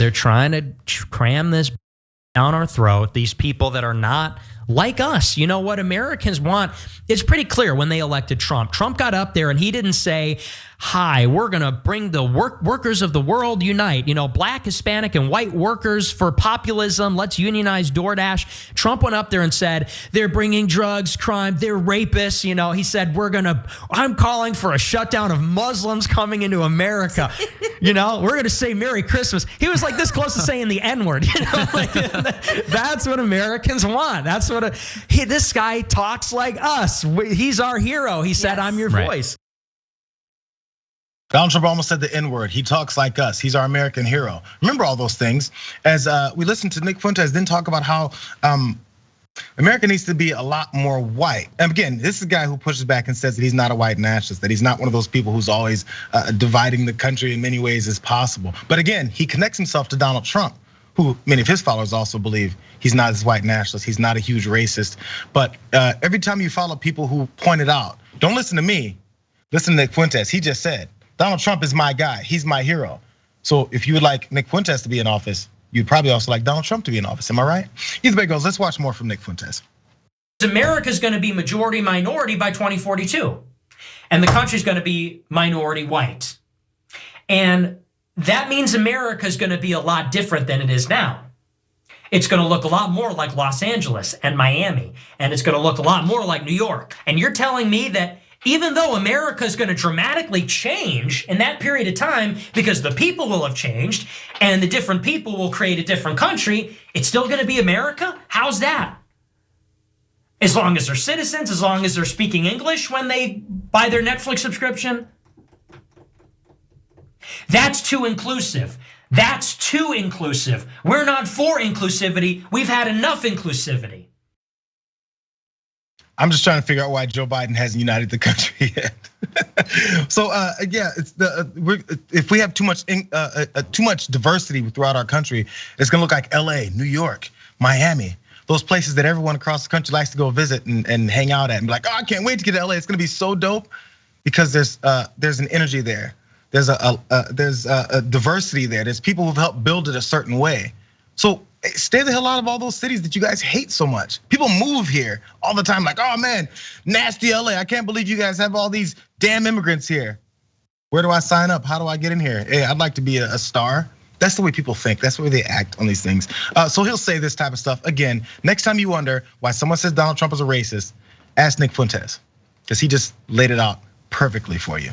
They're trying to cram this down our throat, these people that are not like us. You know what Americans want? It's pretty clear when they elected Trump. Trump got up there and he didn't say, hi, we're going to bring the workers of the world unite. You know, black, Hispanic, and white workers for populism. Let's unionize DoorDash. Trump went up there and said, they're bringing drugs, crime, they're rapists. You know, he said, I'm calling for a shutdown of Muslims coming into America. You know, we're going to say Merry Christmas. He was like this close to saying the N-word. You know, like, that's what Americans want. That's what this guy talks like us. He's our hero. He said, I'm your voice. Donald Trump almost said the N-word. He talks like us. He's our American hero. Remember all those things. As we listened to Nick Fuentes then talk about how America needs to be a lot more white. And again, this is a guy who pushes back and says that he's not a white nationalist, that he's not one of those people who's always dividing the country in many ways as possible. But again, he connects himself to Donald Trump, who many of his followers also believe he's not this white nationalist, he's not a huge racist. But every time you follow people who point it out, don't listen to me, listen to Nick Fuentes. He just said, Donald Trump is my guy, he's my hero. So if you would like Nick Fuentes to be in office, you'd probably also like Donald Trump to be in office, am I right? Either way it goes, let's watch more from Nick Fuentes. America's gonna be majority minority by 2042. And the country's gonna be minority white. And that means America's gonna be a lot different than it is now. It's gonna look a lot more like Los Angeles and Miami, and it's gonna look a lot more like New York. And you're telling me that even though America is going to dramatically change in that period of time because the people will have changed and the different people will create a different country, it's still going to be America? How's that? As long as they're citizens, as long as they're speaking English when they buy their Netflix subscription? That's too inclusive. That's too inclusive. We're not for inclusivity. We've had enough inclusivity. I'm just trying to figure out why Joe Biden hasn't united the country yet. So yeah, it's if we have too much diversity throughout our country, it's gonna look like LA, New York, Miami, those places that everyone across the country likes to go visit and hang out at and be like, oh, I can't wait to get to LA. It's gonna be so dope because there's an energy there. There's a diversity there. There's people who've helped build it a certain way. So stay the hell out of all those cities that you guys hate so much. People move here all the time like, oh man, nasty LA. I can't believe you guys have all these damn immigrants here. Where do I sign up? How do I get in here? Hey, I'd like to be a star. That's the way people think. That's the way they act on these things. So he'll say this type of stuff. Again, next time you wonder why someone says Donald Trump is a racist, ask Nick Fuentes, because he just laid it out perfectly for you.